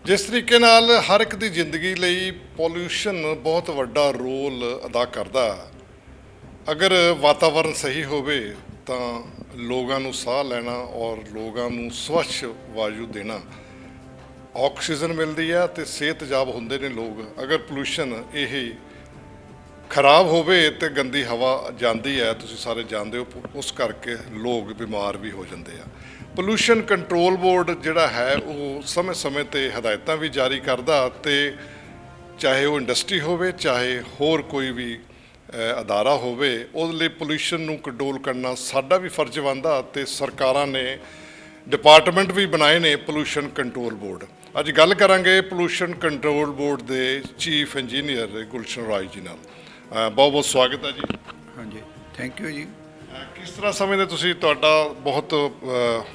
जिस तरीके नाल हर एक दी जिंदगी लई पॉल्यूशन बहुत वड्डा रोल अदा करदा। अगर वातावरण सही होवे ਤਾਂ ਲੋਕਾਂ ਨੂੰ ਸਾਹ ਲੈਣਾ ਔਰ ਲੋਕਾਂ ਨੂੰ ਸਵੱਛ ਵਾਯੂ ਦੇਣਾ ਆਕਸੀਜਨ ਮਿਲਦੀ ਹੈ ਤੇ ਸਿਹਤਯਾਬ ਹੁੰਦੇ ਨੇ ਲੋਕ। ਅਗਰ ਪੋਲੂਸ਼ਨ ਇਹ ਖਰਾਬ ਹੋਵੇ ਤੇ ਗੰਦੀ ਹਵਾ ਜਾਂਦੀ ਹੈ, ਤੁਸੀਂ ਸਾਰੇ ਜਾਣਦੇ ਹੋ, ਉਸ ਕਰਕੇ ਲੋਕ ਬਿਮਾਰ ਵੀ ਹੋ ਜਾਂਦੇ ਆ। ਪੋਲੂਸ਼ਨ ਕੰਟਰੋਲ ਬੋਰਡ ਜਿਹੜਾ ਹੈ ਉਹ ਸਮੇਂ-ਸਮੇਂ ਤੇ ਹਦਾਇਤਾਂ ਵੀ ਜਾਰੀ ਕਰਦਾ ਤੇ ਚਾਹੇ ਉਹ ਇੰਡਸਟਰੀ ਹੋਵੇ ਚਾਹੇ ਹੋਰ ਕੋਈ ਵੀ ਅਦਾਰਾ ਹੋਵੇ, ਉਹਦੇ ਲਈ ਪੋਲੂਸ਼ਨ ਨੂੰ ਕੰਟਰੋਲ ਕਰਨਾ ਸਾਡਾ ਵੀ ਫਰਜ਼ ਬਣਦਾ ਤੇ ਸਰਕਾਰਾਂ ਨੇ ਡਿਪਾਰਟਮੈਂਟ ਵੀ ਬਣਾਏ ਨੇ ਪੋਲੂਸ਼ਨ ਕੰਟਰੋਲ ਬੋਰਡ। ਅੱਜ ਗੱਲ ਕਰਾਂਗੇ ਪੋਲੂਸ਼ਨ ਕੰਟਰੋਲ ਬੋਰਡ ਦੇ ਚੀਫ ਇੰਜੀਨੀਅਰ ਗੁਲਸ਼ਨ ਰਾਏ ਜੀ ਨਾਲ। ਬਹੁਤ ਬਹੁਤ ਸਵਾਗਤ ਹੈ ਜੀ। ਹਾਂਜੀ, ਥੈਂਕ ਯੂ ਜੀ। ਕਿਸ ਤਰ੍ਹਾਂ ਸਮਝਦੇ ਤੁਸੀਂ, ਤੁਹਾਡਾ ਬਹੁਤ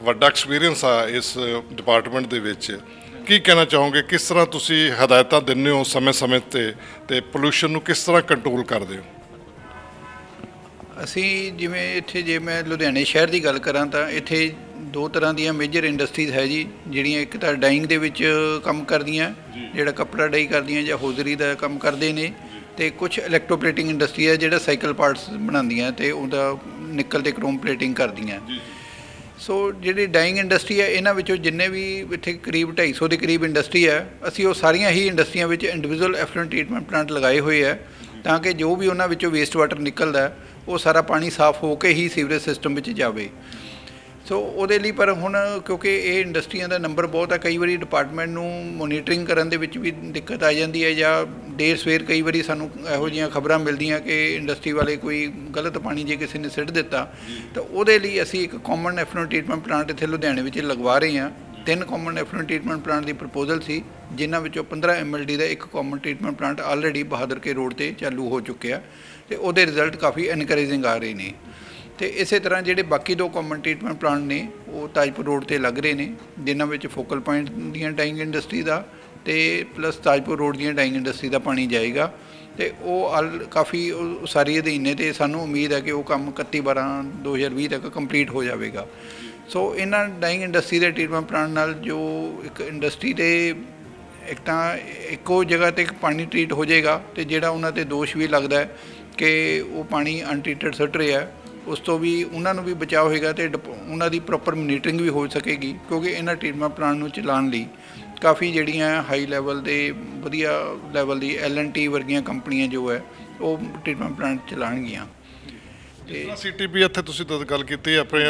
ਵੱਡਾ ਐਕਸਪੀਰੀਅੰਸ ਆ ਇਸ ਡਿਪਾਰਟਮੈਂਟ ਦੇ ਵਿੱਚ, ਕੀ ਕਹਿਣਾ ਚਾਹੋਗੇ? ਕਿਸ ਤਰ੍ਹਾਂ ਤੁਸੀਂ ਹਦਾਇਤਾਂ ਦਿੰਦੇ ਹੋ ਸਮੇਂ-ਸਮੇਂ ਤੇ ਪੋਲੂਸ਼ਨ ਨੂੰ ਕਿਸ ਤਰ੍ਹਾਂ ਕੰਟਰੋਲ ਕਰਦੇ ਹੋ? ਅਸੀਂ ਜਿਵੇਂ ਇੱਥੇ ਜੇ ਮੈਂ ਲੁਧਿਆਣੇ ਸ਼ਹਿਰ ਦੀ ਗੱਲ ਕਰਾਂ ਤਾਂ ਇੱਥੇ ਦੋ ਤਰ੍ਹਾਂ ਦੀਆਂ ਮੇਜਰ ਇੰਡਸਟਰੀਜ਼ ਹੈ ਜੀ, ਜਿਹੜੀਆਂ ਇੱਕ ਤਾਂ ਡਾਈਂਗ ਦੇ ਵਿੱਚ ਕੰਮ ਕਰਦੀਆਂ, ਜਿਹੜਾ ਕੱਪੜਾ ਡਾਈ ਕਰਦੀਆਂ ਜਾਂ ਹੋਜ਼ਰੀ ਦਾ ਕੰਮ ਕਰਦੇ ਨੇ, ਤੇ ਕੁਝ ਇਲੈਕਟ੍ਰੋਪਲੇਟਿੰਗ ਇੰਡਸਟਰੀ ਹੈ ਜਿਹੜਾ ਸਾਈਕਲ ਪਾਰਟਸ ਬਣਾਉਂਦੀਆਂ ਤੇ ਉਹਦਾ ਨਿਕਲ ਤੇ ਕ੍ਰੋਮ ਪਲੇਟਿੰਗ ਕਰਦੀਆਂ। ਸੋ ਜਿਹੜੀ ਡਾਈਂਗ ਇੰਡਸਟਰੀ ਹੈ ਇਹਨਾਂ ਵਿੱਚੋਂ ਜਿੰਨੇ ਵੀ ਇੱਥੇ ਕਰੀਬ 250 ਦੇ ਕਰੀਬ ਇੰਡਸਟਰੀ ਹੈ, ਅਸੀਂ ਉਹ ਸਾਰੀਆਂ ਹੀ ਇੰਡਸਟਰੀਆਂ ਵਿੱਚ ਇੰਡੀਵਿਜੂਅਲ ਐਫਲੂਐਂਟ ਟਰੀਟਮੈਂਟ ਪਲਾਂਟ ਲਗਾਏ ਹੋਏ ਹੈ ਤਾਂ ਕਿ ਜੋ ਵੀ ਉਹਨਾਂ ਵਿੱਚੋਂ ਵੇਸਟ ਵਾਟਰ ਨਿਕਲਦਾ ਉਹ ਸਾਰਾ ਪਾਣੀ ਸਾਫ਼ ਹੋ ਕੇ ਹੀ ਸੀਵਰੇਜ ਸਿਸਟਮ ਵਿੱਚ ਜਾਵੇ। ਸੋ ਉਹਦੇ ਲਈ ਪਰ ਹੁਣ ਕਿਉਂਕਿ ਇਹ ਇੰਡਸਟਰੀਆਂ ਦਾ ਨੰਬਰ ਬਹੁਤ ਹੈ, ਕਈ ਵਾਰੀ ਡਿਪਾਰਟਮੈਂਟ ਨੂੰ ਮੋਨੀਟਰਿੰਗ ਕਰਨ ਦੇ ਵਿੱਚ ਵੀ ਦਿੱਕਤ ਆ ਜਾਂਦੀ ਹੈ ਜਾਂ ਦੇਰ ਸਵੇਰ ਕਈ ਵਾਰੀ ਸਾਨੂੰ ਇਹੋ ਜਿਹੀਆਂ ਖਬਰਾਂ ਮਿਲਦੀਆਂ ਕਿ ਇੰਡਸਟਰੀ ਵਾਲੇ ਕੋਈ ਗਲਤ ਪਾਣੀ ਜੇ ਕਿਸੇ ਨੇ ਸਿੱਟ ਦਿੱਤਾ, ਤਾਂ ਉਹਦੇ ਲਈ ਅਸੀਂ ਇੱਕ ਕਾਮਨ ਐਫਲੂਐਂਟ ਟਰੀਟਮੈਂਟ ਪਲਾਂਟ ਇੱਥੇ ਲੁਧਿਆਣੇ ਵਿੱਚ ਲਗਵਾ ਰਹੇ ਹਾਂ। 3 ਕਾਮਨ ਐਫਲੂਐਂਟ ਟਰੀਟਮੈਂਟ ਪਲਾਂਟ ਦੀ ਪ੍ਰਪੋਜ਼ਲ ਸੀ, ਜਿਨ੍ਹਾਂ ਵਿੱਚੋਂ 15 MLD ਦਾ ਇੱਕ common treatment plant already Bahadur Ke road 'ਤੇ ਚਾਲੂ ਹੋ ਚੁੱਕਿਆ ਤੇ ਉਹਦੇ ਰਿਜ਼ਲਟ ਕਾਫੀ ਐਨਕਰੇਜਿੰਗ ਆ ਰਹੇ ਨੇ। ਤੇ ਇਸੇ ਤਰ੍ਹਾਂ ਜਿਹੜੇ ਬਾਕੀ 2 ਕਾਮਨ ਟਰੀਟਮੈਂਟ ਪਲਾਂਟ ਨੇ ਉਹ ਤਾਜਪੁਰ ਰੋਡ 'ਤੇ ਲੱਗ ਰਹੇ ਨੇ, ਜਿਨ੍ਹਾਂ ਵਿੱਚ ਫੋਕਲ ਪੁਆਇੰਟ ਦੀਆਂ ਡਾਈਂਗ ਇੰਡਸਟਰੀ ਦਾ ਤੇ ਪਲੱਸ ਤਾਜਪੁਰ ਰੋਡ ਦੀਆਂ ਡਾਈਂਗ ਇੰਡਸਟਰੀ ਦਾ ਪਾਣੀ ਜਾਏਗਾ ਤੇ ਉਹ ਕਾਫੀ ਸਾਰੀ ਅਧੀਨ ਨੇ ਤੇ ਸਾਨੂੰ ਉਮੀਦ ਹੈ ਕਿ ਉਹ ਕੰਮ 31/12/2020 ਤੱਕ ਕੰਪਲੀਟ ਹੋ ਜਾਵੇਗਾ। ਸੋ ਇਹਨਾਂ ਡਾਈਂਗ ਇੰਡਸਟਰੀ ਦੇ ਟਰੀਟਮੈਂਟ ਪਲਾਂਟ ਨਾਲ ਜੋ ਇੱਕ ਇੰਡਸਟਰੀ ਦੇ ਇੱਕ ਤਾਂ ਇੱਕੋ ਜਗ੍ਹਾ 'ਤੇ ਪਾਣੀ ਟਰੀਟ ਹੋ ਜਾਏਗਾ ਤੇ ਜਿਹੜਾ ਉਹਨਾਂ 'ਤੇ ਦੋਸ਼ ਵੀ ਲੱਗਦਾ ਹੈ ਕਿ ਉਹ ਪਾਣੀ ਅਨਟਰੀਟਡ ਸੁੱਟ ਰਿਹਾ, ਉਸ ਤੋਂ ਵੀ ਉਹਨਾਂ ਨੂੰ ਵੀ ਬਚਾਅ ਹੋਏਗਾ ਤੇ ਉਹਨਾਂ ਦੀ ਪ੍ਰੋਪਰ ਮੋਨੀਟਰਿੰਗ ਵੀ ਹੋ ਸਕੇਗੀ, ਕਿਉਂਕਿ ਇਹਨਾਂ ਟਰੀਟਮੈਂਟ ਪਲਾਂਟ ਨੂੰ ਚਲਾਉਣ ਲਈ ਕਾਫੀ ਜਿਹੜੀਆਂ ਹਾਈ ਲੈਵਲ ਦੇ ਵਧੀਆ ਲੈਵਲ ਦੀ L&T ਵਰਗੀਆਂ ਕੰਪਨੀਆਂ ਜੋ ਹੈ ਉਹ ਟਰੀਟਮੈਂਟ ਪਲਾਂਟ ਚਲਾਉਣਗੀਆਂ। ਤੇ CTP ਇੱਥੇ ਤੁਸੀਂ ਤਾਂ ਗੱਲ ਕੀਤੀ, ਆਪਣੇ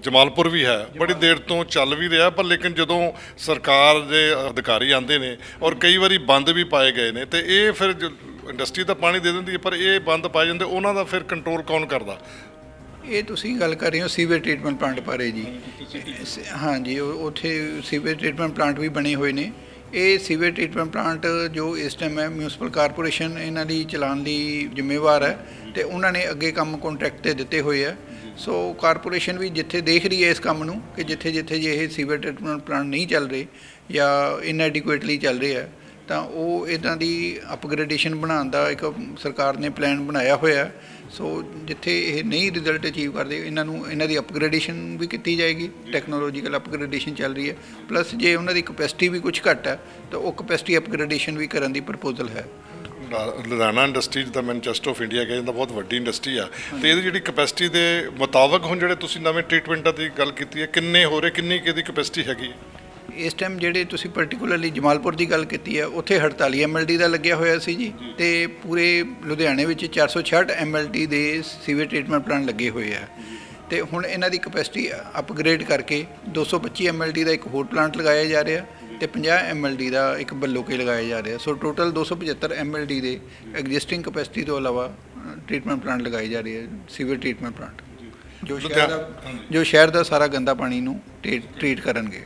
ਜਮਾਲਪੁਰ ਵੀ ਹੈ, ਬੜੀ ਦੇਰ ਤੋਂ ਚੱਲ ਵੀ ਰਿਹਾ, ਪਰ ਲੇਕਿਨ ਜਦੋਂ ਸਰਕਾਰ ਦੇ ਅਧਿਕਾਰੀ ਆਉਂਦੇ ਨੇ ਔਰ ਕਈ ਵਾਰੀ ਬੰਦ ਵੀ ਪਾਏ ਗਏ ਨੇ ਤੇ ਇਹ ਫਿਰ ਇੰਡਸਟਰੀ ਤਾਂ ਪਾਣੀ ਦੇ ਦਿੰਦੀ ਹੈ ਪਰ ਇਹ ਬੰਦ ਪਾਏ ਜਾਂਦੇ, ਉਹਨਾਂ ਦਾ ਫਿਰ ਕੰਟਰੋਲ ਕੌਣ ਕਰਦਾ? ਇਹ ਤੁਸੀਂ ਗੱਲ ਕਰ ਰਹੇ ਹੋ ਸੀਵੇਜ ਟਰੀਟਮੈਂਟ ਪਲਾਂਟ ਬਾਰੇ ਜੀ। ਹਾਂਜੀ, ਉੱਥੇ ਸੀਵੇਜ ਟਰੀਟਮੈਂਟ ਪਲਾਂਟ ਵੀ ਬਣੇ ਹੋਏ ਨੇ। ਇਹ ਸੀਵੇਜ ਟਰੀਟਮੈਂਟ ਪਲਾਂਟ ਜੋ ਇਸ ਟਾਈਮ ਹੈ ਮਿਊਨਿਸਪਲ ਕਾਰਪੋਰੇਸ਼ਨ ਇਹਨਾਂ ਦੀ ਚਲਾਉਣ ਦੀ ਜ਼ਿੰਮੇਵਾਰ ਹੈ ਤੇ ਉਹਨਾਂ ਨੇ ਅੱਗੇ ਕੰਮ ਕੰਟਰੈਕਟ 'ਤੇ ਦਿੱਤੇ ਹੋਏ ਆ। ਸੋ ਕਾਰਪੋਰੇਸ਼ਨ ਵੀ ਜਿੱਥੇ ਦੇਖ ਰਹੀ ਹੈ ਇਸ ਕੰਮ ਨੂੰ ਕਿ ਜਿੱਥੇ ਜੇ ਇਹ ਸੀਵੇਜ ਟਰੀਟਮੈਂਟ ਪਲਾਂਟ ਨਹੀਂ ਚੱਲ ਰਹੇ ਜਾਂ ਇਨਐਡਿਕੁਏਟਲੀ ਚੱਲ ਰਹੇ ਆ ਤਾਂ ਉਹ ਇੱਦਾਂ ਦੀ ਅਪਗ੍ਰੇਡੇਸ਼ਨ ਬਣਾਉਣ ਦਾ ਇੱਕ ਸਰਕਾਰ ਨੇ ਪਲਾਨ ਬਣਾਇਆ ਹੋਇਆ। ਸੋ ਜਿੱਥੇ ਇਹ ਨਹੀਂ ਰਿਜ਼ਲਟ ਅਚੀਵ ਕਰਦੇ ਇਹਨਾਂ ਦੀ ਅਪਗ੍ਰੇਡੇਸ਼ਨ ਵੀ ਕੀਤੀ ਜਾਏਗੀ, ਟੈਕਨੋਲੋਜੀਕਲ ਅਪਗ੍ਰੇਡੇਸ਼ਨ ਚੱਲ ਰਹੀ ਹੈ, ਪਲੱਸ ਜੇ ਉਹਨਾਂ ਦੀ ਕਪੈਸਿਟੀ ਵੀ ਕੁਝ ਘੱਟ ਹੈ ਤਾਂ ਉਹ ਕਪੈਸਿਟੀ ਅਪਗ੍ਰੇਡੇਸ਼ਨ ਵੀ ਕਰਨ ਦੀ ਪ੍ਰਪੋਜ਼ਲ ਹੈ। ਲੁਧਿਆਣਾ ਇੰਡਸਟਰੀ ਜਿੱਦਾਂ ਮੈਨਚੈਸਟਰ ਆਫ ਇੰਡੀਆ ਕਹਿੰਦਾ ਬਹੁਤ ਵੱਡੀ ਇੰਡਸਟਰੀ ਆ ਤੇ ਇਹਦੀ ਜਿਹੜੀ ਕਪੈਸਿਟੀ ਦੇ ਮੁਤਾਬਕ ਹੁਣ ਜਿਹੜੇ ਤੁਸੀਂ ਨਵੇਂ ਟ੍ਰੀਟਮੈਂਟਾਂ ਦੀ ਗੱਲ ਕੀਤੀ ਹੈ, ਕਿੰਨੇ ਹੋ ਰਹੇ, ਕਿੰਨੀ ਇਹਦੀ ਕਪੈਸਿਟੀ ਹੈਗੀ? ਇਸ ਟਾਈਮ ਜਿਹੜੇ ਤੁਸੀਂ ਪਰਟੀਕੂਲਰਲੀ ਜਮਾਲਪੁਰ ਦੀ ਗੱਲ ਕੀਤੀ ਹੈ ਉੱਥੇ 48 MLD ਦਾ ਲੱਗਿਆ ਹੋਇਆ ਸੀ ਜੀ, ਤੇ ਪੂਰੇ ਲੁਧਿਆਣੇ ਵਿੱਚ 466 MLD ਦੇ ਸੀਵੇਜ ਟਰੀਟਮੈਂਟ ਪਲਾਂਟ ਲੱਗੇ ਹੋਏ ਆ ਤੇ ਹੁਣ ਇਹਨਾਂ ਦੀ ਕਪੈਸਿਟੀ ਅਪਗ੍ਰੇਡ ਕਰਕੇ 225 MLD ਦਾ ਇੱਕ ਹੋਰ ਪਲਾਂਟ ਲਗਾਇਆ ਜਾ ਰਿਹਾ ਤੇ 50 MLD ਦਾ ਇੱਕ ਬੱਲੋਕੇ ਲਗਾਇਆ ਜਾ ਰਿਹਾ। ਸੋ ਟੋਟਲ 275 MLD ਦੇ ਐਗਜ਼ਿਸਟਿੰਗ ਕਪੈਸਿਟੀ ਤੋਂ ਇਲਾਵਾ ਟਰੀਟਮੈਂਟ ਪਲਾਂਟ ਲਗਾਏ ਜਾ ਰਹੇ ਹੈ, ਸੀਵੇਜ ਟਰੀਟਮੈਂਟ ਪਲਾਂਟ ਜੋ ਸ਼ਹਿਰ ਦਾ ਸਾਰਾ ਗੰਦਾ ਪਾਣੀ ਨੂੰ ਟਰੀਟ ਕਰਨਗੇ।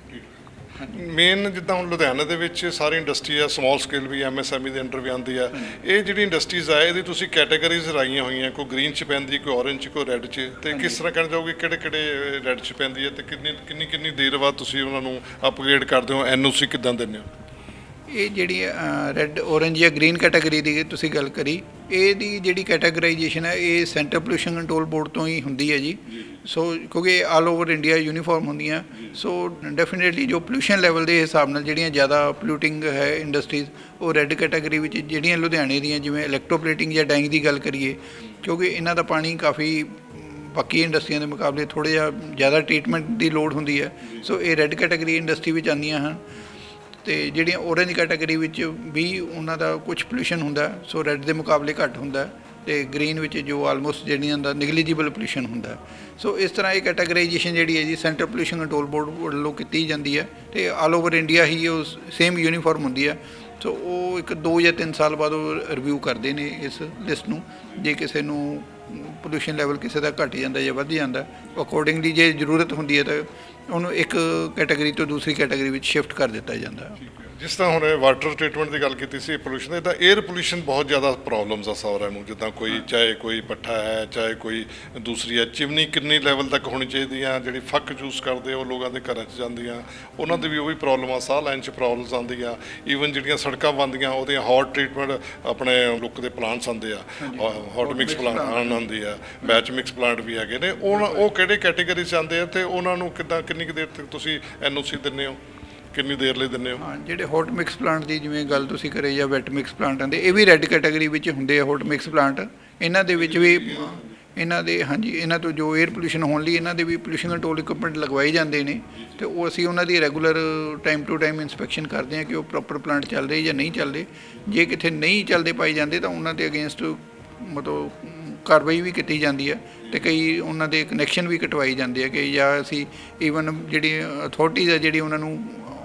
ਮੇਨ ਜਿੱਦਾਂ ਹੁਣ ਲੁਧਿਆਣਾ ਦੇ ਵਿੱਚ ਸਾਰੀ ਇੰਡਸਟਰੀ ਆ, ਸਮਾਲ ਸਕੇਲ ਵੀ MSME ਦੇ ਅੰਡਰ ਵੀ ਆਉਂਦੀ ਆ। ਇਹ ਜਿਹੜੀ ਇੰਡਸਟਰੀਜ਼ ਆ ਇਹਦੀ ਤੁਸੀਂ ਕੈਟਾਗਰੀਜ਼ ਰਾਈਆਂ ਹੋਈਆਂ, ਕੋਈ ਗ੍ਰੀਨ 'ਚ ਪੈਂਦੀ, ਕੋਈ ਔਰੰਜ 'ਚ, ਕੋਈ ਰੈੱਡ 'ਚ, ਤੇ ਕਿਸ ਤਰ੍ਹਾਂ ਕਹਿਣਾ ਚਾਹੋਗੇ ਕਿਹੜੇ ਰੈੱਡ 'ਚ ਪੈਂਦੀ ਹੈ ਤੇ ਕਿੰਨੀ ਦੇਰ ਬਾਅਦ ਤੁਸੀਂ ਉਹਨਾਂ ਨੂੰ ਅਪਗ੍ਰੇਡ ਕਰਦੇ ਹੋ, NOC ਕਿੱਦਾਂ ਦਿੰਦੇ ਹੋ? ਇਹ ਜਿਹੜੀ ਰੈੱਡ ਔਰੰਜ ਜਾਂ ਗ੍ਰੀਨ ਕੈਟਾਗਰੀ ਦੀ ਤੁਸੀਂ ਗੱਲ ਕਰੀ, ਇਹਦੀ ਜਿਹੜੀ ਕੈਟਾਗਰਾਈਜੇਸ਼ਨ ਹੈ ਇਹ ਸੈਂਟਰ ਪੋਲਿਊਸ਼ਨ ਕੰਟਰੋਲ ਬੋਰਡ ਤੋਂ ਹੀ ਹੁੰਦੀ ਹੈ ਜੀ। ਸੋ ਕਿਉਂਕਿ ਆਲ ਓਵਰ ਇੰਡੀਆ ਯੂਨੀਫਾਰਮ ਹੁੰਦੀਆਂ, ਸੋ ਡੈਫੀਨੇਟਲੀ ਜੋ ਪੋਲਿਊਸ਼ਨ ਲੈਵਲ ਦੇ ਹਿਸਾਬ ਨਾਲ ਜਿਹੜੀਆਂ ਜ਼ਿਆਦਾ ਪੋਲਿਊਟਿੰਗ ਹੈ ਇੰਡਸਟਰੀਜ਼, ਉਹ ਰੈੱਡ ਕੈਟਾਗਰੀ ਵਿੱਚ, ਜਿਹੜੀਆਂ ਲੁਧਿਆਣੇ ਦੀਆਂ ਜਿਵੇਂ ਇਲੈਕਟ੍ਰੋਪਲੇਟਿੰਗ ਜਾਂ ਡਾਈਂਗ ਦੀ ਗੱਲ ਕਰੀਏ, ਕਿਉਂਕਿ ਇਹਨਾਂ ਦਾ ਪਾਣੀ ਕਾਫੀ ਬਾਕੀ ਇੰਡਸਟਰੀਆਂ ਦੇ ਮੁਕਾਬਲੇ ਥੋੜ੍ਹਾ ਜਿਹਾ ਜ਼ਿਆਦਾ ਟਰੀਟਮੈਂਟ ਦੀ ਲੋੜ ਹੁੰਦੀ ਹੈ, ਸੋ ਇਹ ਰੈੱਡ ਕੈਟਾਗਰੀ ਇੰਡਸਟਰੀ ਵਿੱਚ ਆਉਂਦੀਆਂ ਹਨ। ਅਤੇ ਜਿਹੜੀਆਂ ਔਰੰਜ ਕੈਟਾਗਰੀ ਵਿੱਚ ਵੀ ਉਹਨਾਂ ਦਾ ਕੁਛ ਪੋਲਿਊਸ਼ਨ ਹੁੰਦਾ, ਸੋ ਰੈੱਡ ਦੇ ਮੁਕਾਬਲੇ ਘੱਟ ਹੁੰਦਾ, ਅਤੇ ਗ੍ਰੀਨ ਵਿੱਚ ਜੋ ਆਲਮੋਸਟ ਜਿਹੜੀਆਂ ਦਾ ਨਿਗਲੀਜੀਬਲ ਪੋਲਿਊਸ਼ਨ ਹੁੰਦਾ। ਸੋ ਇਸ ਤਰ੍ਹਾਂ ਇਹ ਕੈਟਾਗਰਾਈਜੇਸ਼ਨ ਜਿਹੜੀ ਹੈ ਜੀ ਸੈਂਟਰ ਪੋਲਿਊਸ਼ਨ ਕੰਟਰੋਲ ਬੋਰਡ ਵੱਲੋਂ ਕੀਤੀ ਜਾਂਦੀ ਹੈ, ਅਤੇ ਆਲ ਓਵਰ ਇੰਡੀਆ ਹੀ ਉਹ ਸੇਮ ਯੂਨੀਫਾਰਮ ਹੁੰਦੀ ਹੈ। ਸੋ ਉਹ ਇੱਕ 2 ਜਾਂ 3 ਸਾਲ ਬਾਅਦ ਉਹ ਰਿਵਿਊ ਕਰਦੇ ਨੇ ਇਸ ਲਿਸਟ ਨੂੰ। ਜੇ ਕਿਸੇ ਨੂੰ ਪੋਲਿਊਸ਼ਨ ਲੈਵਲ ਕਿਸੇ ਦਾ ਘੱਟ ਜਾਂਦਾ ਜਾਂ ਵੱਧ ਜਾਂਦਾ, ਅਕੋਰਡਿੰਗਲੀ ਜੇ ਜ਼ਰੂਰਤ ਹੁੰਦੀ ਹੈ ਤਾਂ ਉਹਨੂੰ ਇੱਕ ਕੈਟਾਗਰੀ ਤੋਂ ਦੂਸਰੀ ਕੈਟਾਗਰੀ ਵਿੱਚ ਸ਼ਿਫਟ ਕਰ ਦਿੱਤਾ ਜਾਂਦਾ। ਜਿਸ ਤਰ੍ਹਾਂ ਹੁਣ ਵਾਟਰ ਟ੍ਰੀਟਮੈਂਟ ਦੀ ਗੱਲ ਕੀਤੀ ਸੀ ਪੋਲਿਊਸ਼ਨ ਦੀ, ਤਾਂ 에ਅਰ ਪੋਲਿਊਸ਼ਨ ਬਹੁਤ ਜ਼ਿਆਦਾ ਪ੍ਰੋਬਲਮਸ ਆ ਸਾਰਿਆਂ ਨੂੰ, ਜਿੱਦਾਂ ਕੋਈ ਚਾਹੇ ਕੋਈ ਪੱਠਾ ਹੈ, ਚਾਹੇ ਕੋਈ ਦੂਸਰੀ ਹੈ, ਚਿਮਨੀ ਕਿੰਨੀ ਲੈਵਲ ਤੱਕ ਹੋਣੀ ਚਾਹੀਦੀ ਆ, ਜਿਹੜੀ ਫੱਕ ਚੂਸ ਕਰਦੇ ਉਹ ਲੋਕਾਂ ਦੇ ਘਰਾਂ 'ਚ ਜਾਂਦੀਆਂ, ਉਹਨਾਂ ਦੀ ਵੀ ਉਹ ਵੀ ਪ੍ਰੋਬਲਮ ਆ, ਸਾਹ ਲੈਣ 'ਚ ਪ੍ਰੋਬਲਮਸ ਆਉਂਦੀਆਂ। ਈਵਨ ਜਿਹੜੀਆਂ ਸੜਕਾਂ ਬਣਦੀਆਂ ਉਹਦੀਆਂ ਹੌਟ ਟ੍ਰੀਟਮੈਂਟ ਆਪਣੇ ਲੁੱਕ ਦੇ ਪਲਾਂਟਸ ਆਉਂਦੇ ਆ, ਹੌਟ ਮਿਕਸ ਪਲਾਂਟ ਆਉਂਦੀ ਆ, ਬੈਚ ਮਿਕਸ ਪਲਾਂਟ ਵੀ ਹੈਗੇ ਨੇ। ਉਹ ਕਿਹੜੇ ਕੈਟੇਗਰੀ 'ਚ ਆਉਂਦੇ ਆ ਅਤੇ ਉਹਨਾਂ ਨੂੰ ਕਿੰਨੀ ਕੁ ਦੇਰ ਤੱਕ ਤੁਸੀਂ NOC ਦਿੰਦੇ ਹੋ, ਕਿੰਨੀ ਦੇਰ ਲਈ ਦਿੰਦੇ ਹੋ? ਹਾਂ, ਜਿਹੜੇ ਹੌਟ ਮਿਕਸ ਪਲਾਂਟ ਦੀ ਜਿਵੇਂ ਗੱਲ ਤੁਸੀਂ ਕਰੇ ਜਾਂ ਵੈਟ ਮਿਕਸ ਪਲਾਂਟਾਂ ਦੇ, ਇਹ ਵੀ ਰੈੱਡ ਕੈਟਾਗਰੀ ਵਿੱਚ ਹੁੰਦੇ ਆ ਹੌਟ ਮਿਕਸ ਪਲਾਂਟ। ਇਹਨਾਂ ਦੇ ਵਿੱਚ ਵੀ ਇਹਨਾਂ ਦੇ ਹਾਂਜੀ, ਇਹਨਾਂ ਤੋਂ ਜੋ 에ਅਰ ਪੋਲਿਊਸ਼ਨ ਹੋਣ ਲਈ ਇਹਨਾਂ ਦੇ ਵੀ ਪੋਲਿਊਸ਼ਨ ਕੰਟਰੋਲ ਇਕੁਇਪਮੈਂਟ ਲਗਵਾਏ ਜਾਂਦੇ ਨੇ, ਅਤੇ ਉਹ ਅਸੀਂ ਉਹਨਾਂ ਦੀ regular time to time inspection ਕਰਦੇ ਹਾਂ ਕਿ ਉਹ ਪ੍ਰੋਪਰ ਪਲਾਂਟ ਚੱਲ ਰਹੇ ਜਾਂ ਨਹੀਂ ਚੱਲਦੇ। ਜੇ ਕਿਤੇ ਨਹੀਂ ਚੱਲਦੇ ਪਾਏ ਜਾਂਦੇ ਤਾਂ ਉਹਨਾਂ ਦੇ ਅਗੇਂਸਟ ਮਤਲਬ ਕਾਰਵਾਈ ਵੀ ਕੀਤੀ ਜਾਂਦੀ ਹੈ, ਅਤੇ ਕਈ ਉਹਨਾਂ ਦੇ ਕਨੈਕਸ਼ਨ ਵੀ ਕਟਵਾਏ ਜਾਂਦੇ ਆ ਕਿ ਜਾਂ ਅਸੀਂ ਈਵਨ ਜਿਹੜੀ ਅਥਾਰਟੀਜ਼ ਆ ਜਿਹੜੀ ਉਹਨਾਂ ਨੂੰ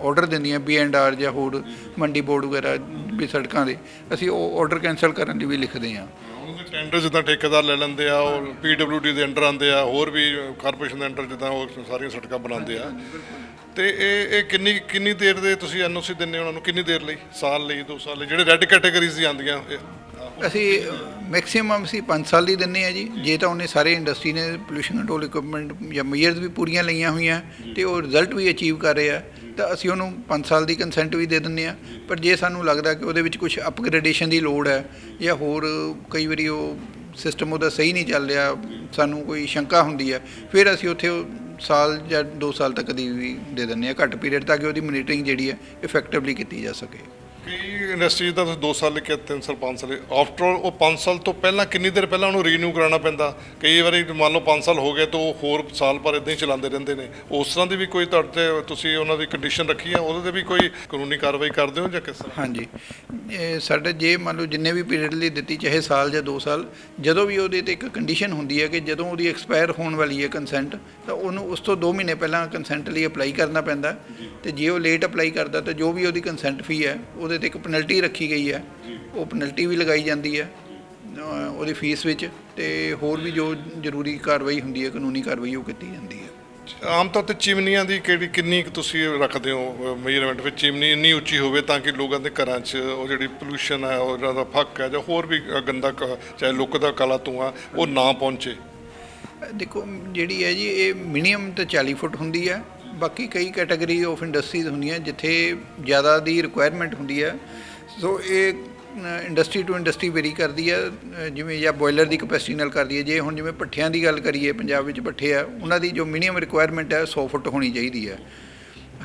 ਆਰਡਰ ਦਿੰਦੀਆਂ B&R ਜਾਂ ਹੋਰ ਮੰਡੀ ਬੋਰਡ ਵਗੈਰਾ ਵੀ ਸੜਕਾਂ ਦੇ, ਅਸੀਂ ਉਹ ਆਰਡਰ ਕੈਂਸਲ ਕਰਨ ਦੀ ਵੀ ਲਿਖਦੇ ਹਾਂ। ਉਹਨਾਂ ਦੇ ਟੈਂਡਰ ਜਿੱਦਾਂ ਠੇਕੇਦਾਰ ਲੈ ਲੈਂਦੇ ਆ, ਉਹ PWD ਦੇ ਅੰਡਰ ਆਉਂਦੇ ਆ, ਹੋਰ ਵੀ ਕਾਰਪੋਰੇਸ਼ਨ ਦੇ ਅੰਡਰ ਜਿੱਦਾਂ ਉਹ ਸਾਰੀਆਂ ਸੜਕਾਂ ਬਣਾਉਂਦੇ ਆ। ਅਤੇ ਇਹ ਕਿੰਨੀ ਦੇਰ ਦੇ ਤੁਸੀਂ NOC ਦਿੰਦੇ ਹੋ ਉਹਨਾਂ ਨੂੰ, ਕਿੰਨੀ ਦੇਰ ਲਈ? ਸਾਲ ਲਈ, 2 ਸਾਲ ਲਈ? ਜਿਹੜੇ ਰੈੱਡ ਕੈਟਾਗਰੀਜ਼ ਦੀ ਆਉਂਦੀਆਂ ਅਸੀਂ ਮੈਕਸੀਮਮ ਅਸੀਂ 5 ਸਾਲ ਦੀ ਦਿੰਦੇ ਹਾਂ ਜੀ। ਜੇ ਤਾਂ ਉਹਨੇ ਸਾਰੇ ਇੰਡਸਟਰੀ ਨੇ ਪੋਲਿਊਸ਼ਨ ਕੰਟਰੋਲ ਇਕੁਇਪਮੈਂਟ ਜਾਂ ਮੇਜਰਸ ਵੀ ਪੂਰੀਆਂ ਲਈਆਂ ਹੋਈਆਂ ਅਤੇ ਉਹ ਰਿਜ਼ਲਟ ਵੀ ਅਚੀਵ ਕਰ ਰਹੇ ਆ, ਤਾਂ ਅਸੀਂ ਉਹਨੂੰ 5 ਸਾਲ ਦੀ ਕੰਸੈਂਟ ਵੀ ਦੇ ਦਿੰਦੇ ਹਾਂ। ਪਰ ਜੇ ਸਾਨੂੰ ਲੱਗਦਾ ਕਿ ਉਹਦੇ ਵਿੱਚ ਕੁਛ ਅਪਗ੍ਰੇਡੇਸ਼ਨ ਦੀ ਲੋੜ ਹੈ ਜਾਂ ਹੋਰ ਕਈ ਵਾਰੀ ਉਹ ਸਿਸਟਮ ਉਹਦਾ ਸਹੀ ਨਹੀਂ ਚੱਲ ਰਿਹਾ, ਸਾਨੂੰ ਕੋਈ ਸ਼ੰਕਾ ਹੁੰਦੀ ਹੈ, ਫਿਰ ਅਸੀਂ ਉੱਥੇ ਸਾਲ ਜਾਂ 2 ਸਾਲ ਤੱਕ ਦੀ ਵੀ ਦੇ ਦਿੰਦੇ ਹਾਂ, ਘੱਟ ਪੀਰੀਅਡ, ਤਾਂ ਕਿ ਉਹਦੀ ਮੋਨੀਟਰਿੰਗ ਜਿਹੜੀ ਹੈ ਇਫੈਕਟਿਵਲੀ ਕੀਤੀ ਜਾ ਸਕੇ। ਕਈ ਇੰਡਸਟਰੀਜ਼ ਦਾ ਤੁਸੀਂ 2 ਸਾਲ ਲਿਖਿਆ, 3 ਸਾਲ, 5 ਸਾਲ, ਆਫਟਰ ਆਲ ਉਹ 5 ਸਾਲ ਤੋਂ ਪਹਿਲਾਂ ਕਿੰਨੀ ਦੇਰ ਪਹਿਲਾਂ ਉਹਨੂੰ ਰੀਨਿਊ ਕਰਾਉਣਾ ਪੈਂਦਾ? ਕਈ ਵਾਰੀ ਮੰਨ ਲਓ 5 ਸਾਲ ਹੋ ਗਏ ਤਾਂ ਉਹ ਹੋਰ ਸਾਲ ਭਰ ਇੱਦਾਂ ਹੀ ਚਲਾਉਂਦੇ ਰਹਿੰਦੇ ਨੇ। ਉਸ ਤਰ੍ਹਾਂ ਦੀ ਵੀ ਕੋਈ ਤੁਹਾਡੇ 'ਤੇ ਤੁਸੀਂ ਉਹਨਾਂ ਦੀ ਕੰਡੀਸ਼ਨ ਰੱਖੀ ਆ, ਉਹਦੇ 'ਤੇ ਵੀ ਕੋਈ ਕਾਨੂੰਨੀ ਕਾਰਵਾਈ ਕਰਦੇ ਹੋ ਜਾਂ ਕਿਸ ਤਰ੍ਹਾਂ? ਹਾਂਜੀ, ਸਾਡੇ ਜੇ ਮੰਨ ਲਓ ਜਿੰਨੇ ਵੀ ਪੀਰੀਅਡ ਲਈ ਦਿੱਤੀ, ਚਾਹੇ ਸਾਲ ਜਾਂ 2 ਸਾਲ, ਜਦੋਂ ਵੀ ਉਹਦੇ 'ਤੇ ਇੱਕ ਕੰਡੀਸ਼ਨ ਹੁੰਦੀ ਹੈ ਕਿ ਜਦੋਂ ਉਹਦੀ ਐਕਸਪਾਇਰ ਹੋਣ ਵਾਲੀ ਹੈ ਕੰਸੈਂਟ, ਤਾਂ ਉਹਨੂੰ ਉਸ ਤੋਂ 2 ਮਹੀਨੇ ਪਹਿਲਾਂ ਕੰਸੈਂਟ ਲਈ ਅਪਲਾਈ ਕਰਨਾ ਪੈਂਦਾ। ਅਤੇ ਜੇ ਉਹ ਲੇਟ ਅਪਲਾਈ ਕਰਦਾ ਤਾਂ ਜੋ ਵੀ ਉਹਦੀ ਕੰਸੈਂਟ ਫੀ ਹੈ ਉਹਦੇ 'ਤੇ ਇੱਕ ਪੈਨਲਟੀ ਰੱਖੀ ਗਈ ਹੈ, ਉਹ ਪੈਨਲਟੀ ਵੀ ਲਗਾਈ ਜਾਂਦੀ ਹੈ ਉਹਦੀ ਫੀਸ ਵਿੱਚ, ਅਤੇ ਹੋਰ ਵੀ ਜੋ ਜ਼ਰੂਰੀ ਕਾਰਵਾਈ ਹੁੰਦੀ ਹੈ, ਕਾਨੂੰਨੀ ਕਾਰਵਾਈ, ਉਹ ਕੀਤੀ ਜਾਂਦੀ ਹੈ। ਆਮ ਤੌਰ 'ਤੇ ਚਿਮਨੀਆਂ ਦੀ ਕਿੰਨੀ ਕੁ ਤੁਸੀਂ ਰੱਖਦੇ ਹੋ ਮੇਜਰਮੈਂਟ ਵਿੱਚ? ਚਿਮਨੀ ਇੰਨੀ ਉੱਚੀ ਹੋਵੇ ਤਾਂ ਕਿ ਲੋਕਾਂ ਦੇ ਘਰਾਂ 'ਚ ਉਹ ਜਿਹੜੀ ਪੋਲਿਊਸ਼ਨ ਹੈ, ਉਹਨਾਂ ਦਾ ਫੱਕ ਹੈ ਜਾਂ ਹੋਰ ਵੀ ਗੰਦਾ ਚਾਹੇ ਲੁੱਕ ਦਾ ਕਾਲਾ ਧੂੰਆਂ ਉਹ ਨਾ ਪਹੁੰਚੇ? ਦੇਖੋ ਜਿਹੜੀ ਹੈ ਜੀ, ਇਹ ਮਿਨੀਮਮ ਤਾਂ 40 ਫੁੱਟ ਹੁੰਦੀ ਹੈ। ਬਾਕੀ ਕਈ ਕੈਟਾਗਰੀ ਆਫ ਇੰਡਸਟਰੀਜ਼ ਹੁੰਦੀਆਂ ਜਿੱਥੇ ਜ਼ਿਆਦਾ ਦੀ ਰਿਕੁਆਇਰਮੈਂਟ ਹੁੰਦੀ ਹੈ, ਸੋ ਇਹ ਇੰਡਸਟਰੀ ਟੂ ਇੰਡਸਟਰੀ ਵੇਰੀ ਕਰਦੀ ਹੈ, ਜਿਵੇਂ ਜਾਂ ਬੋਇਲਰ ਦੀ ਕਪੈਸਿਟੀ ਨਾਲ ਕਰਦੀ ਹੈ। ਜੇ ਹੁਣ ਜਿਵੇਂ ਭੱਠਿਆਂ ਦੀ ਗੱਲ ਕਰੀਏ, ਪੰਜਾਬ ਵਿੱਚ ਭੱਠੇ ਆ, ਉਹਨਾਂ ਦੀ ਜੋ ਮਿਨੀਮਮ ਰਿਕੁਆਇਰਮੈਂਟ ਹੈ 100 ਫੁੱਟ ਹੋਣੀ ਚਾਹੀਦੀ ਹੈ।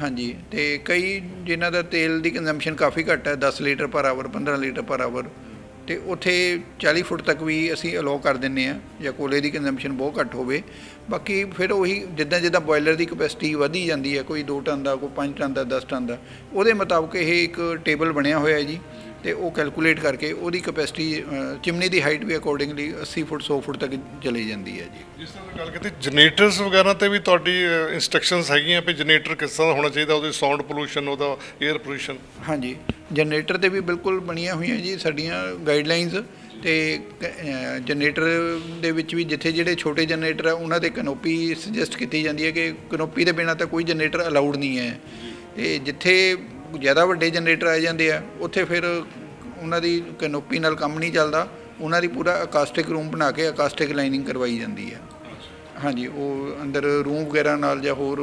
ਹਾਂਜੀ, ਅਤੇ ਕਈ ਜਿਨ੍ਹਾਂ ਦਾ ਤੇਲ ਦੀ ਕੰਜ਼ੰਪਸ਼ਨ ਕਾਫੀ ਘੱਟ ਹੈ, 10 ਲੀਟਰ ਪਰ ਆਵਰ, 15 ਲੀਟਰ ਪਰ ਆਵਰ, ਅਤੇ ਉੱਥੇ 40 ਫੁੱਟ ਤੱਕ ਵੀ ਅਸੀਂ ਅਲਾਓ ਕਰ ਦਿੰਦੇ ਹਾਂ, ਜਾਂ ਕੋਲੇ ਦੀ ਕੰਜ਼ੰਪਸ਼ਨ ਬਹੁਤ ਘੱਟ ਹੋਵੇ। ਬਾਕੀ ਫਿਰ ਉਹੀ ਜਿੱਦਾਂ ਬੋਇਲਰ ਦੀ ਕਪੈਸਿਟੀ ਵਧੀ ਜਾਂਦੀ ਹੈ, ਕੋਈ 2 ਟਨ ਦਾ, ਕੋਈ 5 ਟਨ ਦਾ, 10 ਟਨ ਦਾ, ਉਹਦੇ ਮੁਤਾਬਕ ਇਹ ਇੱਕ ਟੇਬਲ ਬਣਿਆ ਹੋਇਆ ਹੈ ਜੀ, ਅਤੇ ਉਹ ਕੈਲਕੂਲੇਟ ਕਰਕੇ ਉਹਦੀ ਕਪੈਸਿਟੀ, ਚਿਮਨੀ ਦੀ ਹਾਈਟ ਵੀ ਅਕੋਰਡਿੰਗਲੀ 80 ਫੁੱਟ 100 ਫੁੱਟ ਤੱਕ ਚਲੀ ਜਾਂਦੀ ਹੈ ਜੀ। ਜਿਸ ਤਰ੍ਹਾਂ ਗੱਲ ਕੀਤੀ ਜਨਰੇਟਰਸ ਵਗੈਰਾ 'ਤੇ ਵੀ ਤੁਹਾਡੀ ਇੰਸਟਰਕਸ਼ਨਸ ਹੈਗੀਆਂ ਵੀ ਜਨਰੇਟਰ ਕਿਸ ਤਰ੍ਹਾਂ ਹੋਣਾ ਚਾਹੀਦਾ, ਉਹਦੇ ਸਾਊਂਡ ਪੋਲਿਊਸ਼ਨ, ਉਹਦਾ 에ਅਰ ਪੋਲਿਊਸ਼ਨ? ਹਾਂਜੀ, ਜਨਰੇਟਰ 'ਤੇ ਵੀ ਬਿਲਕੁਲ ਬਣੀਆਂ ਹੋਈਆਂ ਜੀ ਸਾਡੀਆਂ ਗਾਈਡਲਾਈਨਸ, ਅਤੇ ਜਨਰੇਟਰ ਦੇ ਵਿੱਚ ਵੀ ਜਿੱਥੇ ਜਿਹੜੇ ਛੋਟੇ ਜਨਰੇਟਰ ਆ ਉਹਨਾਂ 'ਤੇ ਕਨੋਪੀ ਸੁਜੈਸਟ ਕੀਤੀ ਜਾਂਦੀ ਹੈ ਕਿ ਕਨੋਪੀ ਦੇ ਬਿਨਾਂ ਤਾਂ ਕੋਈ ਜਨਰੇਟਰ ਅਲਾਊਡ ਨਹੀਂ ਹੈ। ਅਤੇ ਜਿੱਥੇ ਜ਼ਿਆਦਾ ਵੱਡੇ ਜਨਰੇਟਰ ਆ ਜਾਂਦੇ ਆ, ਉੱਥੇ ਫਿਰ ਉਹਨਾਂ ਦੀ ਕੈਨੋਪੀ ਨਾਲ ਕੰਮ ਨਹੀਂ ਚੱਲਦਾ, ਉਹਨਾਂ ਦੀ ਪੂਰਾ ਅਕਾਸਟਿਕ ਰੂਮ ਬਣਾ ਕੇ ਅਕਾਸਟਿਕ ਲਾਈਨਿੰਗ ਕਰਵਾਈ ਜਾਂਦੀ ਹੈ। ਹਾਂਜੀ, ਉਹ ਅੰਦਰ ਰੂਮ ਵਗੈਰਾ ਨਾਲ ਜਾਂ ਹੋਰ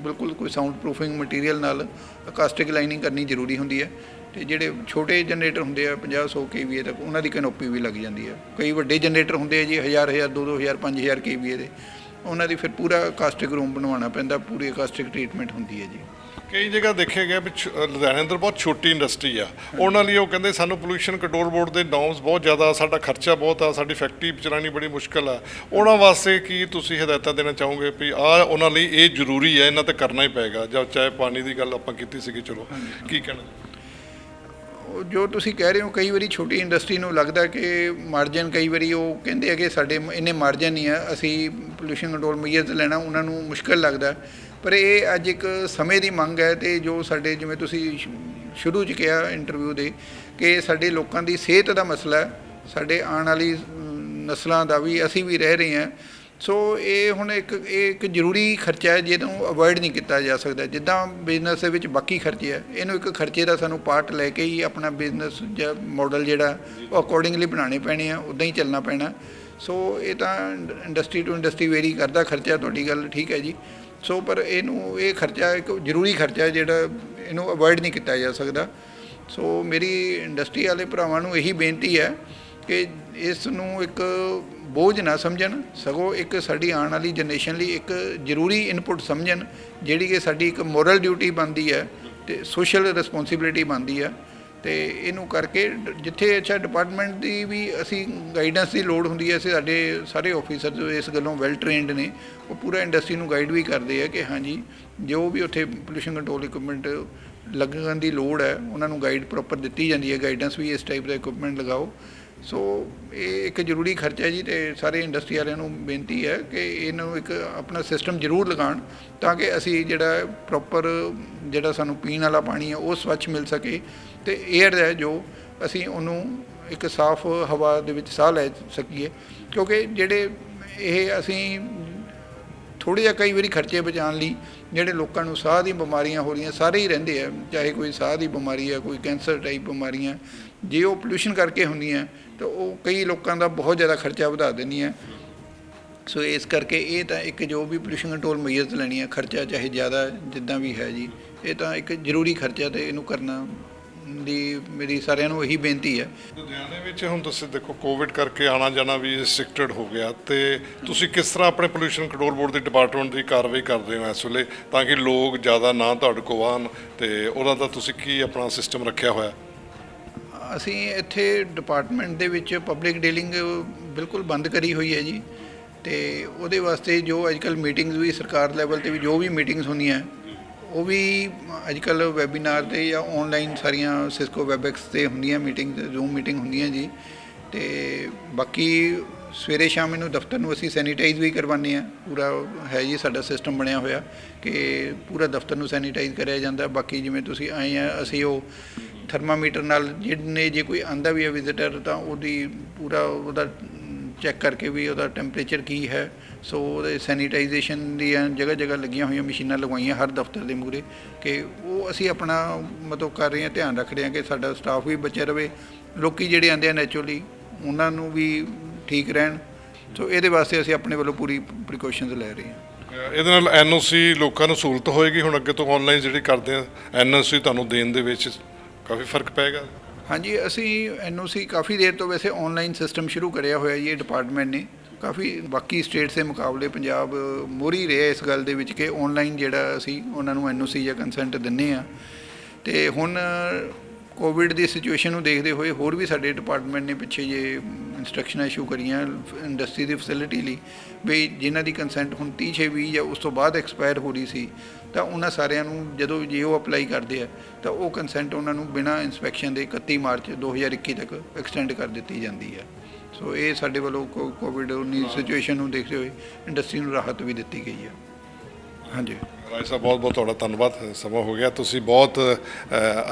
ਬਿਲਕੁਲ ਕੋਈ ਸਾਊਂਡ ਪ੍ਰੂਫਿੰਗ ਮਟੀਰੀਅਲ ਨਾਲ ਅਕਾਸਟਿਕ ਲਾਈਨਿੰਗ ਕਰਨੀ ਜ਼ਰੂਰੀ ਹੁੰਦੀ ਹੈ। ਅਤੇ ਜਿਹੜੇ ਛੋਟੇ ਜਨਰੇਟਰ ਹੁੰਦੇ ਆ 50-100 KVA ਤੱਕ, ਉਹਨਾਂ ਦੀ ਕੈਨੋਪੀ ਵੀ ਲੱਗ ਜਾਂਦੀ ਹੈ। ਕਈ ਵੱਡੇ ਜਨਰੇਟਰ ਹੁੰਦੇ ਆ ਜੀ 1000 2-2000 5000 KVA ਦੇ, ਉਹਨਾਂ ਦੀ ਫਿਰ ਪੂਰਾ ਅਕਾਸਟਿਕ ਰੂਮ ਬਣਵਾਉਣਾ ਪੈਂਦਾ, ਪੂਰੀ ਅਕਾਸਟਿਕ ਟਰੀਟਮੈਂਟ ਹੁੰਦੀ ਹੈ ਜੀ। ਕਈ ਜਗ੍ਹਾ ਦੇਖਿਆ ਗਿਆ ਵੀ ਲੁਧਿਆਣੇ ਅੰਦਰ ਬਹੁਤ ਛੋਟੀ ਇੰਡਸਟਰੀ ਆ, ਉਹਨਾਂ ਲਈ ਉਹ ਕਹਿੰਦੇ ਸਾਨੂੰ ਪੋਲਿਊਸ਼ਨ ਕੰਟਰੋਲ ਬੋਰਡ ਦੇ ਨੋਰਮਸ ਬਹੁਤ ਜ਼ਿਆਦਾ, ਸਾਡਾ ਖਰਚਾ ਬਹੁਤ ਆ, ਸਾਡੀ ਫੈਕਟਰੀ ਚਲਾਉਣੀ ਬੜੀ ਮੁਸ਼ਕਲ ਆ। ਉਹਨਾਂ ਵਾਸਤੇ ਕੀ ਤੁਸੀਂ ਹਦਾਇਤਾਂ ਦੇਣਾ ਚਾਹੋਗੇ ਵੀ ਆਹ ਉਹਨਾਂ ਲਈ ਇਹ ਜ਼ਰੂਰੀ ਹੈ, ਇਹਨਾਂ ਤੇ ਕਰਨਾ ਹੀ ਪਏਗਾ? ਜਾਂ ਚਾਹੇ ਪਾਣੀ ਦੀ ਗੱਲ ਆਪਾਂ ਕੀਤੀ ਸੀਗੀ, ਚਲੋ ਕੀ ਕਹਿਣਾ? ਜੋ ਤੁਸੀਂ ਕਹਿ ਰਹੇ ਹੋ, ਕਈ ਵਾਰੀ ਛੋਟੀ ਇੰਡਸਟਰੀ ਨੂੰ ਲੱਗਦਾ ਕਿ ਮਾਰਜਨ, ਕਈ ਵਾਰੀ ਉਹ ਕਹਿੰਦੇ ਆ ਕਿ ਸਾਡੇ ਇੰਨੇ ਮਾਰਜਨ ਨਹੀਂ ਆ, ਅਸੀਂ ਪੋਲਿਊਸ਼ਨ ਕੰਟਰੋਲ ਮੇਜਰਸ ਲੈਣਾ ਉਹਨਾਂ ਨੂੰ ਮੁਸ਼ਕਲ ਲੱਗਦਾ। ਪਰ ਇਹ ਅੱਜ ਇੱਕ ਸਮੇਂ ਦੀ ਮੰਗ ਹੈ, ਅਤੇ ਜੋ ਸਾਡੇ ਜਿਵੇਂ ਤੁਸੀਂ ਸ਼ੁਰੂ 'ਚ ਕਿਹਾ ਇੰਟਰਵਿਊ ਦੇ ਕਿ ਸਾਡੇ ਲੋਕਾਂ ਦੀ ਸਿਹਤ ਦਾ ਮਸਲਾ ਹੈ, ਸਾਡੇ ਆਉਣ ਵਾਲੀ ਨਸਲਾਂ ਦਾ ਵੀ, ਅਸੀਂ ਵੀ ਰਹਿ ਰਹੇ ਹਾਂ। ਸੋ ਇਹ ਹੁਣ ਇੱਕ ਜ਼ਰੂਰੀ ਖਰਚਾ ਹੈ ਜਿਹਨੂੰ ਅਵੋਇਡ ਨਹੀਂ ਕੀਤਾ ਜਾ ਸਕਦਾ। ਜਿੱਦਾਂ ਬਿਜ਼ਨਸ ਦੇ ਵਿੱਚ ਬਾਕੀ ਖਰਚੇ ਹੈ, ਇਹਨੂੰ ਇੱਕ ਖਰਚੇ ਦਾ ਸਾਨੂੰ ਪਾਰਟ ਲੈ ਕੇ ਹੀ ਆਪਣਾ ਬਿਜ਼ਨਸ ਜਾਂ ਮਾਡਲ ਜਿਹੜਾ ਉਹ ਅਕੋਰਡਿੰਗਲੀ ਬਣਾਉਣੇ ਪੈਣੇ ਆ, ਉੱਦਾਂ ਹੀ ਚੱਲਣਾ ਪੈਣਾ। ਸੋ ਇਹ ਤਾਂ ਇੰਡਸਟਰੀ ਟੂ ਇੰਡਸਟਰੀ ਵੇਰੀ ਕਰਦਾ ਖਰਚਾ, ਤੁਹਾਡੀ ਗੱਲ ਠੀਕ ਹੈ ਜੀ। ਸੋ ਪਰ ਇਹ ਖਰਚਾ ਇੱਕ ਜ਼ਰੂਰੀ ਖਰਚਾ ਹੈ ਜਿਹੜਾ ਇਹਨੂੰ ਅਵੋਇਡ ਨਹੀਂ ਕੀਤਾ ਜਾ ਸਕਦਾ। ਸੋ ਮੇਰੀ ਇੰਡਸਟਰੀ ਵਾਲੇ ਭਰਾਵਾਂ ਨੂੰ ਇਹੀ ਬੇਨਤੀ ਹੈ ਕਿ ਇਸ ਨੂੰ ਇੱਕ ਬੋਝ ਨਾ ਸਮਝਣ, ਸਗੋਂ ਇੱਕ ਸਾਡੀ ਆਉਣ ਵਾਲੀ ਜਨਰੇਸ਼ਨ ਲਈ ਇੱਕ ਜ਼ਰੂਰੀ ਇਨਪੁਟ ਸਮਝਣ, ਜਿਹੜੀ ਕਿ ਸਾਡੀ ਇੱਕ ਮੋਰਲ ਡਿਊਟੀ ਬਣਦੀ ਹੈ ਅਤੇ ਸੋਸ਼ਲ ਰਿਸਪੋਂਸੀਬਿਲਿਟੀ ਬਣਦੀ ਹੈ। ਅਤੇ ਇਹਨੂੰ ਕਰਕੇ ਜਿੱਥੇ ਅੱਛਾ ਡਿਪਾਰਟਮੈਂਟ ਦੀ ਵੀ ਅਸੀਂ ਗਾਈਡੈਂਸ ਦੀ ਲੋੜ ਹੁੰਦੀ ਹੈ, ਸਾਡੇ ਸਾਰੇ ਆਫਿਸਰ ਇਸ ਗੱਲੋਂ ਵੈਲ ਟ੍ਰੇਨਡ ਨੇ, ਉਹ ਪੂਰਾ ਇੰਡਸਟਰੀ ਨੂੰ ਗਾਈਡ ਵੀ ਕਰਦੇ ਆ ਕਿ ਹਾਂਜੀ ਜੋ ਵੀ ਉੱਥੇ ਪੋਲਿਊਸ਼ਨ ਕੰਟਰੋਲ ਇਕੁਇਪਮੈਂਟ ਲੱਗਣ ਦੀ ਲੋੜ ਹੈ, ਉਹਨਾਂ ਨੂੰ ਗਾਈਡ ਪ੍ਰੋਪਰ ਦਿੱਤੀ ਜਾਂਦੀ ਹੈ, ਗਾਈਡੈਂਸ ਵੀ ਇਸ ਟਾਈਪ ਦਾ ਇਕੁਇਪਮੈਂਟ ਲਗਾਓ। ਸੋ ਇਹ ਇੱਕ ਜ਼ਰੂਰੀ ਖਰਚਾ ਜੀ, ਅਤੇ ਸਾਰੇ ਇੰਡਸਟਰੀ ਵਾਲਿਆਂ ਨੂੰ ਬੇਨਤੀ ਹੈ ਕਿ ਇਹਨੂੰ ਇੱਕ ਆਪਣਾ ਸਿਸਟਮ ਜ਼ਰੂਰ ਲਗਾਉਣ ਤਾਂ ਕਿ ਅਸੀਂ ਜਿਹੜਾ ਪ੍ਰੋਪਰ ਜਿਹੜਾ ਸਾਨੂੰ ਪੀਣ ਵਾਲਾ ਪਾਣੀ ਹੈ ਉਹ ਸਵੱਛ ਮਿਲ ਸਕੇ, ਅਤੇ ਏਅਰ ਹੈ ਜੋ ਅਸੀਂ ਉਹਨੂੰ ਇੱਕ ਸਾਫ਼ ਹਵਾ ਦੇ ਵਿੱਚ ਸਾਹ ਲੈ ਸਕੀਏ। ਕਿਉਂਕਿ ਜਿਹੜੇ ਇਹ ਅਸੀਂ ਥੋੜ੍ਹੇ ਜਿਹਾ ਕਈ ਵਾਰੀ ਖਰਚੇ ਬਚਾਉਣ ਲਈ ਜਿਹੜੇ ਲੋਕਾਂ ਨੂੰ ਸਾਹ ਦੀਆਂ ਬਿਮਾਰੀਆਂ ਹੋ ਰਹੀਆਂ, ਸਾਰੇ ਹੀ ਰਹਿੰਦੇ ਆ, ਚਾਹੇ ਕੋਈ ਸਾਹ ਦੀ ਬਿਮਾਰੀ ਹੈ, ਕੋਈ ਕੈਂਸਰ ਟਾਈਪ ਬਿਮਾਰੀਆਂ, ਜੇ ਉਹ ਪੋਲਿਊਸ਼ਨ ਕਰਕੇ ਹੁੰਦੀਆਂ ਤਾਂ ਉਹ ਕਈ ਲੋਕਾਂ ਦਾ ਬਹੁਤ ਜ਼ਿਆਦਾ ਖਰਚਾ ਵਧਾ ਦਿੰਦੀਆਂ। ਸੋ ਇਸ ਕਰਕੇ ਇਹ ਤਾਂ ਇੱਕ ਜੋ ਵੀ ਪੋਲਿਊਸ਼ਨ ਕੰਟਰੋਲ ਮੇਜਰਸ ਲੈਣੀ ਹੈ, ਖਰਚਾ ਚਾਹੇ ਜ਼ਿਆਦਾ ਜਿੱਦਾਂ ਵੀ ਹੈ ਜੀ, ਇਹ ਤਾਂ ਇੱਕ ਜ਼ਰੂਰੀ ਖਰਚਾ, ਅਤੇ ਇਹਨੂੰ ਕਰਨਾ ਦੀ ਮੇਰੀ ਸਾਰਿਆਂ ਨੂੰ ਇਹੀ ਬੇਨਤੀ ਹੈ। ਲੁਧਿਆਣੇ ਵਿੱਚ ਹੁਣ ਤੁਸੀਂ ਦੇਖੋ ਕੋਵਿਡ ਕਰਕੇ ਆਉਣਾ ਜਾਣਾ ਵੀ ਰਿਸਟ੍ਰਿਕਟਡ ਹੋ ਗਿਆ, ਅਤੇ ਤੁਸੀਂ ਕਿਸ ਤਰ੍ਹਾਂ ਆਪਣੇ ਪੋਲਿਊਸ਼ਨ ਕੰਟਰੋਲ ਬੋਰਡ ਦੀ ਡਿਪਾਰਟਮੈਂਟ ਦੀ ਕਾਰਵਾਈ ਕਰਦੇ ਹੋ ਇਸ ਵੇਲੇ ਤਾਂ ਕਿ ਲੋਕ ਜ਼ਿਆਦਾ ਨਾ ਤੁਹਾਡੇ ਕੋਲ ਆਉਣ, ਅਤੇ ਉਹਨਾਂ ਦਾ ਤੁਸੀਂ ਕੀ ਆਪਣਾ ਸਿਸਟਮ ਰੱਖਿਆ ਹੋਇਆ? ਅਸੀਂ ਇੱਥੇ ਡਿਪਾਰਟਮੈਂਟ ਦੇ ਵਿੱਚ ਪਬਲਿਕ ਡੀਲਿੰਗ ਬਿਲਕੁਲ ਬੰਦ ਕਰੀ ਹੋਈ ਹੈ ਜੀ, ਅਤੇ ਉਹਦੇ ਵਾਸਤੇ ਜੋ ਅੱਜ ਕੱਲ੍ਹ ਮੀਟਿੰਗਸ ਵੀ ਸਰਕਾਰ ਲੈਵਲ 'ਤੇ ਵੀ ਜੋ ਵੀ ਮੀਟਿੰਗਸ ਹੁੰਦੀਆਂ ਉਹ ਵੀ ਅੱਜ ਕੱਲ੍ਹ ਵੈਬੀਨਾਰ 'ਤੇ ਜਾਂ ਔਨਲਾਈਨ ਸਾਰੀਆਂ ਸਿਸਕੋ ਵੈਬਐਕਸ 'ਤੇ ਹੁੰਦੀਆਂ ਮੀਟਿੰਗ, ਜ਼ੂਮ ਮੀਟਿੰਗ ਹੁੰਦੀਆਂ ਜੀ। ਅਤੇ ਬਾਕੀ ਸਵੇਰੇ ਸ਼ਾਮ ਇਹਨੂੰ ਦਫ਼ਤਰ ਨੂੰ ਅਸੀਂ ਸੈਨੀਟਾਈਜ਼ ਵੀ ਕਰਵਾਉਂਦੇ ਹਾਂ, ਪੂਰਾ ਹੈ ਜੀ ਸਾਡਾ ਸਿਸਟਮ ਬਣਿਆ ਹੋਇਆ ਕਿ ਪੂਰਾ ਦਫ਼ਤਰ ਨੂੰ ਸੈਨੀਟਾਈਜ਼ ਕਰਿਆ ਜਾਂਦਾ। ਬਾਕੀ ਜਿਵੇਂ ਤੁਸੀਂ ਆਏ ਆ, ਅਸੀਂ ਉਹ ਥਰਮਾਮੀਟਰ ਨਾਲ ਜਿਹਨੇ ਜੇ ਕੋਈ ਆਉਂਦਾ ਵੀ ਹੈ ਵਿਜ਼ਿਟਰ, ਤਾਂ ਉਹਦੀ ਪੂਰਾ ਉਹਦਾ ਚੈੱਕ ਕਰਕੇ ਵੀ ਉਹਦਾ ਟੈਂਪਰੇਚਰ ਕੀ ਹੈ। ਸੋ ਉਹਦੇ ਸੈਨੀਟਾਈਜੇਸ਼ਨ ਦੀਆਂ ਜਗ੍ਹਾ ਜਗ੍ਹਾ ਲੱਗੀਆਂ ਹੋਈਆਂ ਮਸ਼ੀਨਾਂ ਲਗਵਾਈਆਂ ਹਰ ਦਫ਼ਤਰ ਦੇ ਮੂਹਰੇ, ਕਿ ਉਹ ਅਸੀਂ ਆਪਣਾ ਮਤਲਬ ਕਰ ਰਹੇ ਹਾਂ, ਧਿਆਨ ਰੱਖ ਰਹੇ ਹਾਂ ਕਿ ਸਾਡਾ ਸਟਾਫ ਵੀ ਬਚਿਆ ਰਹੇ, ਲੋਕ ਜਿਹੜੇ ਆਉਂਦੇ ਆ ਨੈਚੁਰਲੀ ਉਹਨਾਂ ਨੂੰ ਵੀ ਠੀਕ ਰਹਿਣ। ਸੋ ਇਹਦੇ ਵਾਸਤੇ ਅਸੀਂ ਆਪਣੇ ਵੱਲੋਂ ਪੂਰੀ ਪ੍ਰੀਕਾਸ਼ਨਸ ਲੈ ਰਹੇ ਹਾਂ। ਇਹਦੇ ਨਾਲ NOC ਲੋਕਾਂ ਨੂੰ ਸਹੂਲਤ ਹੋਏਗੀ, ਹੁਣ ਅੱਗੇ ਤੋਂ ਔਨਲਾਈਨ ਜਿਹੜੀ ਕਰਦੇ ਆ NOC ਤੁਹਾਨੂੰ ਦੇਣ ਦੇ ਵਿੱਚ ਕਾਫੀ ਫਰਕ ਪਏਗਾ? ਹਾਂਜੀ, ਅਸੀਂ NOC ਕਾਫੀ ਦੇਰ ਤੋਂ ਵੈਸੇ ਔਨਲਾਈਨ ਸਿਸਟਮ ਸ਼ੁਰੂ ਕਰਿਆ ਹੋਇਆ ਜੀ, ਇਹ ਡਿਪਾਰਟਮੈਂਟ ਨੇ ਕਾਫੀ ਬਾਕੀ ਸਟੇਟਸ ਦੇ ਮੁਕਾਬਲੇ ਪੰਜਾਬ ਮੋਹਰੀ ਰਿਹਾ ਇਸ ਗੱਲ ਦੇ ਵਿੱਚ ਕਿ ਔਨਲਾਈਨ ਜਿਹੜਾ ਅਸੀਂ ਉਹਨਾਂ ਨੂੰ NOC ਜਾਂ ਕੰਸੈਂਟ ਦਿੰਦੇ ਹਾਂ। ਅਤੇ ਹੁਣ ਕੋਵਿਡ ਦੀ ਸਿਚੁਏਸ਼ਨ ਨੂੰ ਦੇਖਦੇ ਹੋਏ ਹੋਰ ਵੀ ਸਾਡੇ ਡਿਪਾਰਟਮੈਂਟ ਨੇ ਪਿੱਛੇ ਜੇ ਇੰਸਟਰਕਸ਼ਨਾਂ ਇਸ਼ੂ ਕਰੀਆਂ ਇੰਡਸਟਰੀ ਦੀ ਫੈਸਿਲਿਟੀ ਲਈ, ਵੀ ਜਿਨ੍ਹਾਂ ਦੀ ਕੰਸੈਂਟ ਹੁਣ 30/6/20 ਜਾਂ ਉਸ ਤੋਂ ਬਾਅਦ ਐਕਸਪਾਇਰ ਹੋ ਰਹੀ ਸੀ, ਤਾਂ ਉਹਨਾਂ ਸਾਰਿਆਂ ਨੂੰ ਜਦੋਂ ਜੇ ਉਹ ਅਪਲਾਈ ਕਰਦੇ ਆ ਤਾਂ ਉਹ ਕੰਸੈਂਟ ਉਹਨਾਂ ਨੂੰ ਬਿਨਾਂ ਇੰਸਪੈਕਸ਼ਨ ਦੇ 31 ਮਾਰਚ 2021 ਤੱਕ ਐਕਸਟੈਂਡ ਕਰ ਦਿੱਤੀ ਜਾਂਦੀ ਹੈ। ਸੋ ਇਹ ਸਾਡੇ ਵੱਲੋਂ ਕੋਵਿਡ-19 ਸਿਚੁਏਸ਼ਨ ਨੂੰ ਦੇਖਦੇ ਹੋਏ ਇੰਡਸਟਰੀ ਨੂੰ ਰਾਹਤ ਵੀ ਦਿੱਤੀ ਗਈ ਹੈ। ਹਾਂਜੀ ਰਾਏ ਸਾਹਿਬ, ਬਹੁਤ ਬਹੁਤ ਤੁਹਾਡਾ ਧੰਨਵਾਦ। ਸਮਾਂ ਹੋ ਗਿਆ, ਤੁਸੀਂ ਬਹੁਤ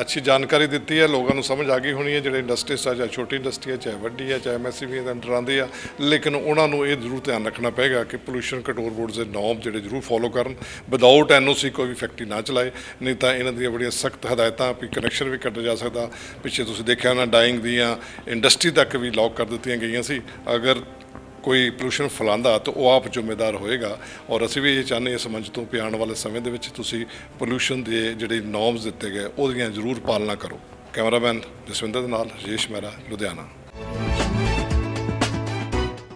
ਅੱਛੀ ਜਾਣਕਾਰੀ ਦਿੱਤੀ ਹੈ, ਲੋਕਾਂ ਨੂੰ ਸਮਝ ਆ ਗਈ ਹੋਣੀ ਹੈ ਜਿਹੜੇ ਇੰਡਸਟਰੀਸ ਆ, ਚਾਹੇ ਛੋਟੀ ਇੰਡਸਟਰੀ ਹੈ, ਚਾਹੇ ਵੱਡੀ ਹੈ, ਚਾਹੇ MSCB ਦੇ ਅੰਡਰ ਆਉਂਦੇ ਆ, ਲੇਕਿਨ ਉਹਨਾਂ ਨੂੰ ਇਹ ਜ਼ਰੂਰ ਧਿਆਨ ਰੱਖਣਾ ਪਏਗਾ ਕਿ ਪੋਲਿਊਸ਼ਨ ਕੰਟਰੋਲ ਬੋਰਡ ਦੇ ਨੋਰਮ ਜਿਹੜੇ ਜ਼ਰੂਰ ਫੋਲੋ ਕਰਨ, ਵਿਦਾਊਟ NOC ਕੋਈ ਵੀ ਫੈਕਟਰੀ ਨਾ ਚਲਾਏ, ਨਹੀਂ ਤਾਂ ਇਹਨਾਂ ਦੀਆਂ ਬੜੀਆਂ ਸਖਤ ਹਦਾਇਤਾਂ ਵੀ ਕਨੈਕਸ਼ਨ ਵੀ ਕੱਟਿਆ ਜਾ ਸਕਦਾ। ਪਿੱਛੇ ਤੁਸੀਂ ਦੇਖਿਆ ਨਾ ਡਾਈਂਗ ਦੀਆਂ ਇੰਡਸਟਰੀ ਤੱਕ ਵੀ ਲੌਕ ਕਰ ਦਿੱਤੀਆਂ ਗਈਆਂ ਸੀ। ਅਗਰ ਕੋਈ ਪੋਲੂਸ਼ਨ ਫੈਲਾਉਂਦਾ ਤਾਂ ਉਹ ਆਪ ਜ਼ਿੰਮੇਦਾਰ ਹੋਏਗਾ। ਔਰ ਅਸੀਂ ਵੀ ਇਹ ਚਾਹੁੰਦੇ ਇਸ ਮੰਚ ਤੋਂ ਵੀ ਆਉਣ ਵਾਲੇ ਸਮੇਂ ਦੇ ਵਿੱਚ ਤੁਸੀਂ ਪੋਲੂਸ਼ਨ ਦੇ ਜਿਹੜੇ ਨੋਰਮਸ ਦਿੱਤੇ ਗਏ ਉਹਦੀਆਂ ਜ਼ਰੂਰ ਪਾਲਣਾ ਕਰੋ। ਕੈਮਰਾਮੈਨ ਜਸਵਿੰਦਰ ਦੇ ਨਾਲ ਰਾਜੇਸ਼ ਮਹਿਰਾ, ਲੁਧਿਆਣਾ।